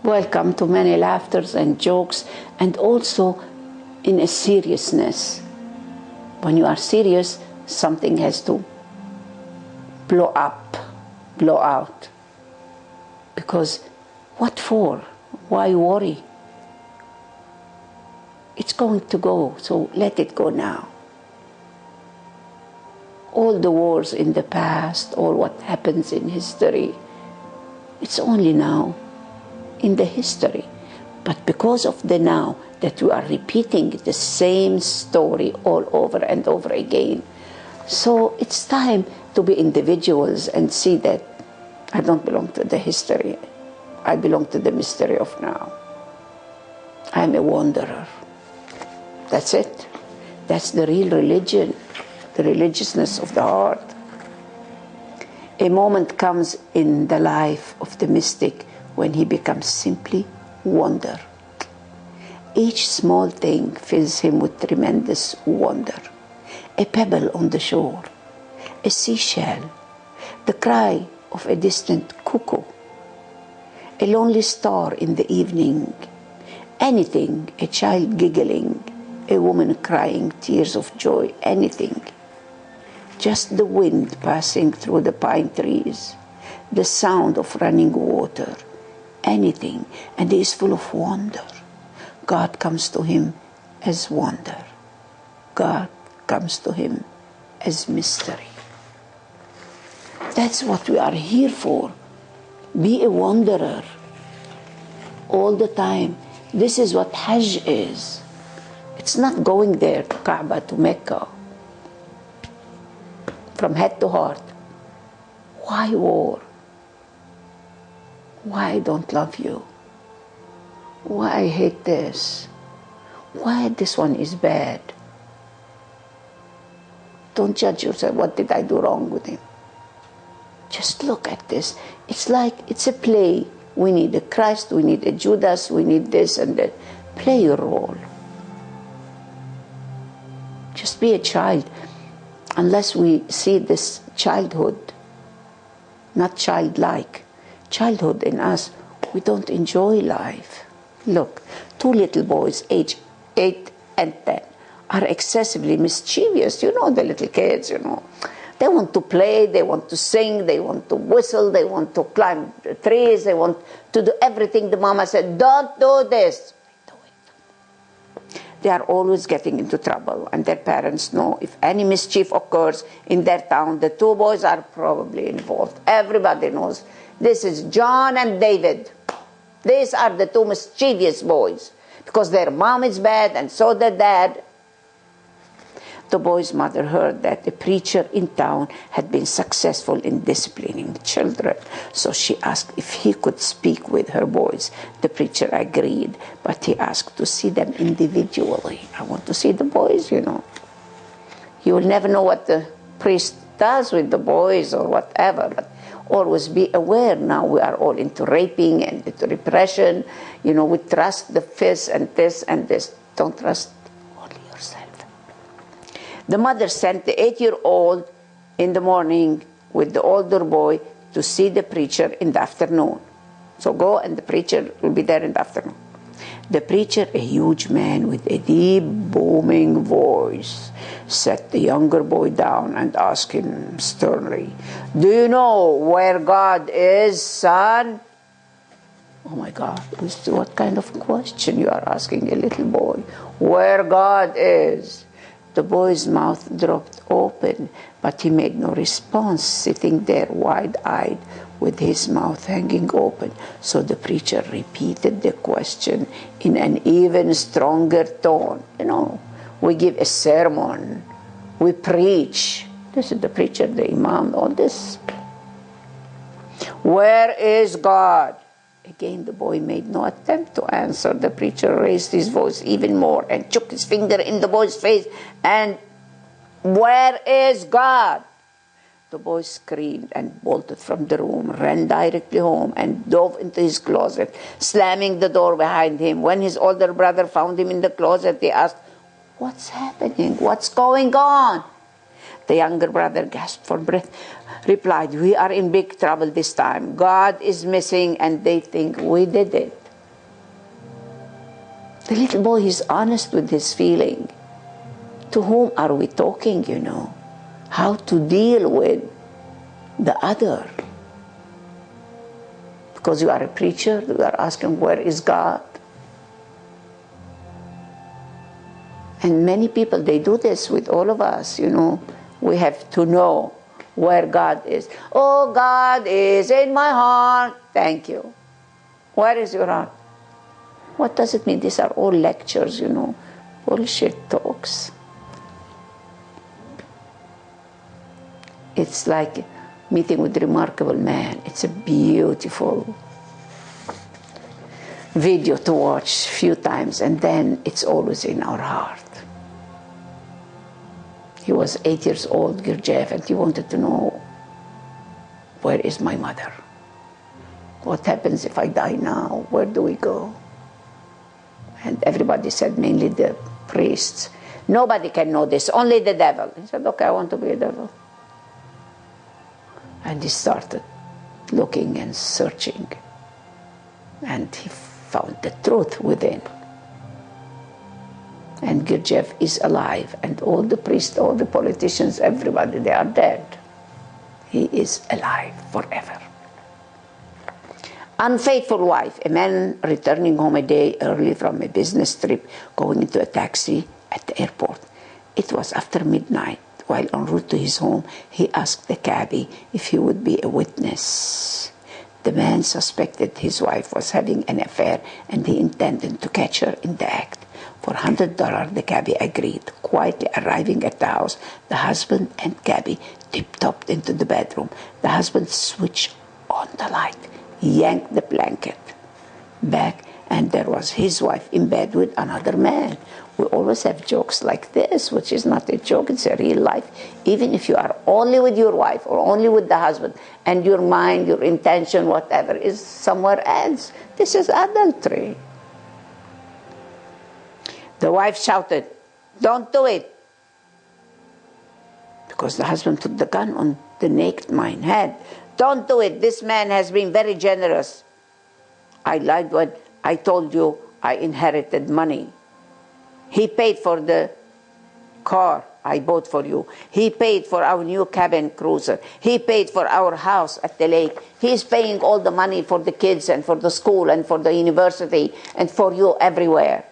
welcome to many laughters and jokes, and also in a seriousness. When you are serious, something has to blow up, blow out. Because what for? Why worry? It's going to go, so let it go now. All the wars in the past, all what happens in history, it's only now in the history. But because of the now, that we are repeating the same story all over and over again. So it's time to be individuals and see that I don't belong to the history. I belong to the mystery of now. I'm a wanderer. That's it. That's the real religion, the religiousness of the heart. A moment comes in the life of the mystic when he becomes simply wonder. Each small thing fills him with tremendous wonder. A pebble on the shore, a seashell, the cry of a distant cuckoo, a lonely star in the evening, anything, a child giggling, a woman crying tears of joy, anything. Just the wind passing through the pine trees, the sound of running water, anything, and he is full of wonder. God comes to him as wonder. God comes to him as mystery. That's what we are here for. Be a wanderer all the time. This is what Hajj is. It's not going there to Kaaba, to Mecca, from head to heart. Why war? Why I don't love you? Why I hate this? Why this one is bad? Don't judge yourself. What did I do wrong with him? Just look at this. It's like it's a play. We need a Christ, we need a Judas, we need this and that. Play your role. Just be a child. Unless we see this childhood, not childlike, childhood in us, we don't enjoy life. Look, two little boys, age 8 and 10, are excessively mischievous. You know the little kids, you know. They want to play, they want to sing, they want to whistle, they want to climb the trees, they want to do everything the mama said, don't do this. They do it. They are always getting into trouble, and their parents know if any mischief occurs in their town, the two boys are probably involved. Everybody knows. This is John and David. These are the two mischievous boys, because their mom is bad and so their dad. The boy's mother heard that a preacher in town had been successful in disciplining children. So she asked if he could speak with her boys. The preacher agreed, but he asked to see them individually. I want to see the boys, you know. You will never know what the priest does with the boys or whatever, but always be aware. Now we are all into raping and into repression. You know, we trust the fist and this and this. Don't trust only yourself. The mother sent the 8-year-old in the morning with the older boy to see the preacher in the afternoon. So go, and the preacher will be there in the afternoon. The preacher, a huge man with a deep, booming voice, sat the younger boy down and asked him sternly, "Do you know where God is, son?" Oh my God, what kind of question you are asking a little boy? Where God is? The boy's mouth dropped open, but he made no response, sitting there wide-eyed with his mouth hanging open. So the preacher repeated the question in an even stronger tone. You know, we give a sermon, we preach. This is the preacher, the imam, all this. Where is God? Again, the boy made no attempt to answer. The preacher raised his voice even more and shook his finger in the boy's face. And where is God? The boy screamed and bolted from the room, ran directly home, and dove into his closet, slamming the door behind him. When his older brother found him in the closet, he asked, "What's happening? What's going on?" The younger brother gasped for breath, replied, "We are in big trouble this time. God is missing, and they think we did it." The little boy is honest with his feeling. To whom are we talking, you know? How to deal with the other. Because you are a preacher, you are asking, where is God? And many people, they do this with all of us, you know. We have to know where God is. Oh, God is in my heart. Thank you. Where is your heart? What does it mean? These are all lectures, you know. Bullshit talks. It's like meeting with a remarkable man. It's a beautiful video to watch a few times, and then it's always in our heart. He was 8 years old, Gurdjieff, and he wanted to know, where is my mother? What happens if I die now? Where do we go? And everybody said, mainly the priests, nobody can know this, only the devil. He said, okay, I want to be a devil. And he started looking and searching, and he found the truth within. And Gurdjieff is alive, and all the priests, all the politicians, everybody, they are dead. He is alive forever. Unfaithful wife, a man returning home a day early from a business trip, going into a taxi at the airport. It was after midnight. While en route to his home, he asked the cabbie if he would be a witness. The man suspected his wife was having an affair, and he intended to catch her in the act. For $100, the cabbie agreed. Quietly arriving at the house, the husband and cabbie tiptoed into the bedroom. The husband switched on the light, yanked the blanket back, and there was his wife in bed with another man. We always have jokes like this, which is not a joke, it's a real life. Even if you are only with your wife or only with the husband, and your mind, your intention, whatever, is somewhere else, this is adultery. The wife shouted, don't do it. Because the husband put the gun on the naked man's head. Don't do it, this man has been very generous. I lied when I told you I inherited money. He paid for the car I bought for you. He paid for our new cabin cruiser. He paid for our house at the lake. He's paying all the money for the kids and for the school and for the university and for you everywhere.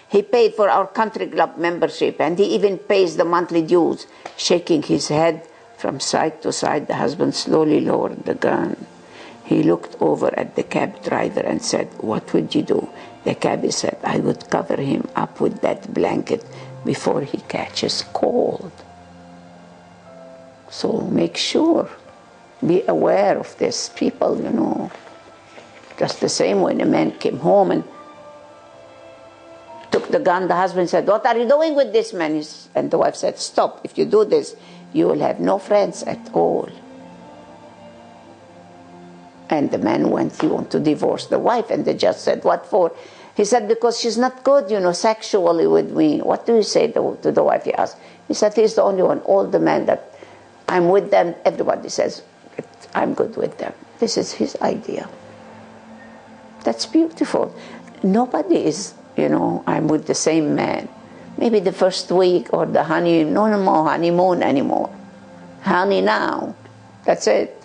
He paid for our country club membership, and he even pays the monthly dues. Shaking his head from side to side, the husband slowly lowered the gun. He looked over at the cab driver and said, what would you do? The cabbie said, I would cover him up with that blanket before he catches cold. So make sure, be aware of this. People, you know, just the same when a man came home and took the gun, the husband said, what are you doing with this man? And the wife said, stop, if you do this, you will have no friends at all. And the man went, he wanted to divorce the wife, and the judge said, what for? He said, because she's not good, you know, sexually with me. What do you say to the wife, he asked? He said, he's the only one. All the men that I'm with them, everybody says, I'm good with them. This is his idea. That's beautiful. Nobody is, you know, I'm with the same man. Maybe the first week or the honeymoon, no more honeymoon anymore. Honey now. That's it.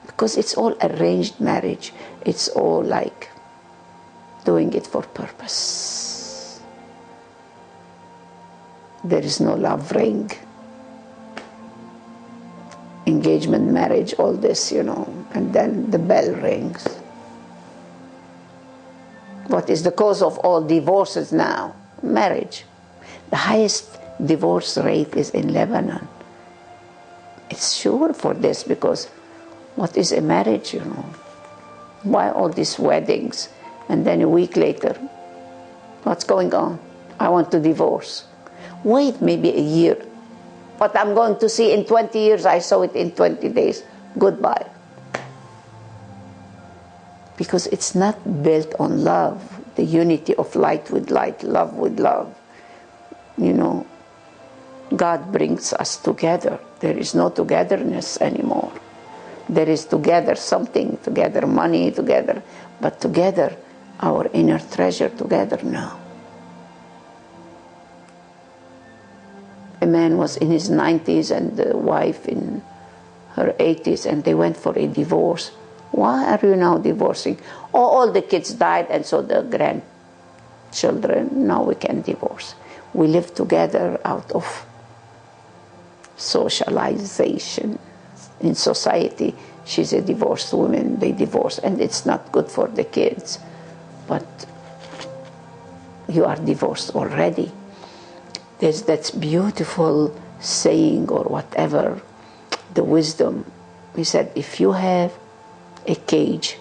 Because it's all arranged marriage. It's all like doing it for purpose. There is no love ring. Engagement, marriage, all this, you know, and then the bell rings. What is the cause of all divorces now? Marriage. The highest divorce rate is in Lebanon. It's sure for this, because what is a marriage, you know? Why all these weddings? And then a week later, what's going on? I want to divorce. Wait maybe a year. What I'm going to see in 20 years, I saw it in 20 days. Goodbye. Because it's not built on love, the unity of light with light, love with love. You know, God brings us together. There is no togetherness anymore. There is together something, together money, together, but together our inner treasure together now. A man was in his 90s and the wife in her 80s, and they went for a divorce. Why are you now divorcing? Oh, all the kids died, and so the grandchildren, now we can divorce. We live together out of socialization. In society, she's a divorced woman, they divorce, and it's not good for the kids. But you are divorced already. There's that beautiful saying or whatever, the wisdom. He said, if you have a cage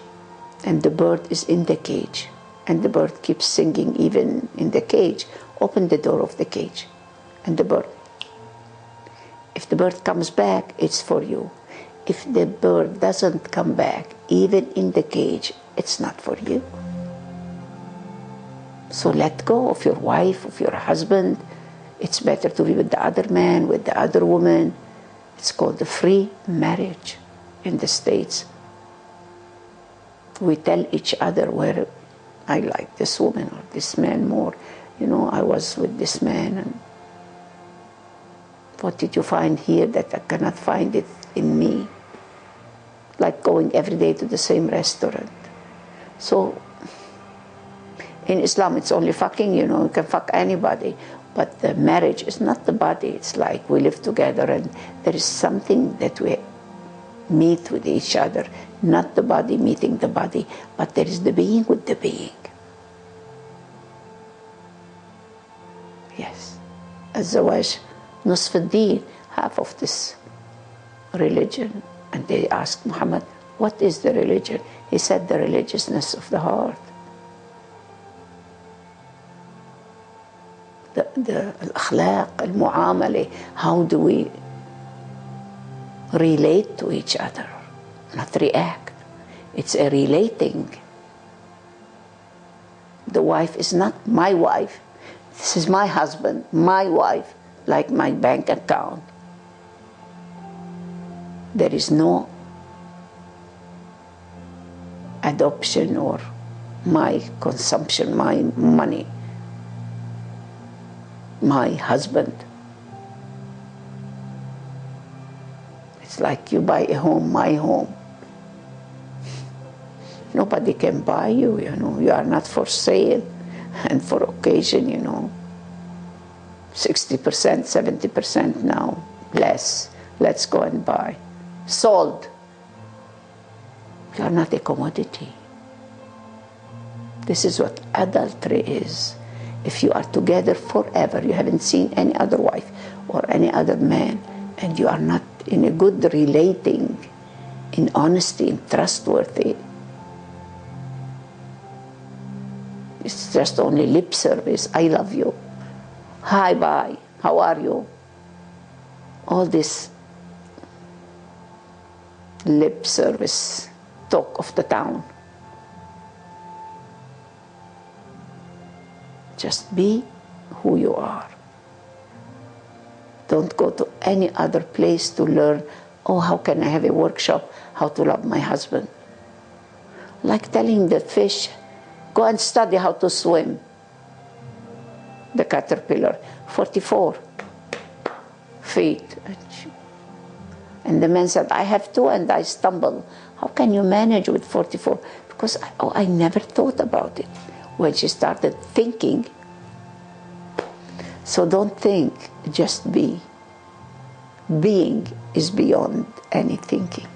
and the bird is in the cage and the bird keeps singing even in the cage, open the door of the cage and the bird. If the bird comes back, it's for you. If the bird doesn't come back, even in the cage, it's not for you. So let go of your wife, of your husband. It's better to be with the other man, with the other woman. It's called the free marriage in the States. We tell each other where I like this woman or this man more. You know, I was with this man, and what did you find here that I cannot find it in me? Like going every day to the same restaurant. So in Islam, it's only fucking, you know, you can fuck anybody. But the marriage is not the body. It's like we live together and there is something that we meet with each other. Not the body meeting the body, but there is the being with the being. Yes. الزواج نصف الدين, half of this religion. And they asked Muhammad, what is the religion? He said, the religiousness of the heart. The akhlaq, al-mu'amala, how do we relate to each other, not react. It's a relating. The wife is not my wife. This is my husband, my wife, like my bank account. There is no adoption or my consumption, my money, my husband. It's like you buy a home, my home. Nobody can buy you, you know. You are not for sale and for occasion, you know. 60%, 70% now, less. Let's go and buy. Sold. You are not a commodity. This is what adultery is. If you are together forever, you haven't seen any other wife or any other man, and you are not in a good relating, in honesty, in trustworthy, it's just only lip service. I love you. Hi, bye. How are you? All this lip service talk of the town. Just be who you are. Don't go to any other place to learn, oh, how can I have a workshop, how to love my husband. Like telling the fish, go and study how to swim. The caterpillar, 44 feet. And the man said, I have two and I stumble. How can you manage with 44? Because I never thought about it when she started thinking. So don't think, just be. Being is beyond any thinking.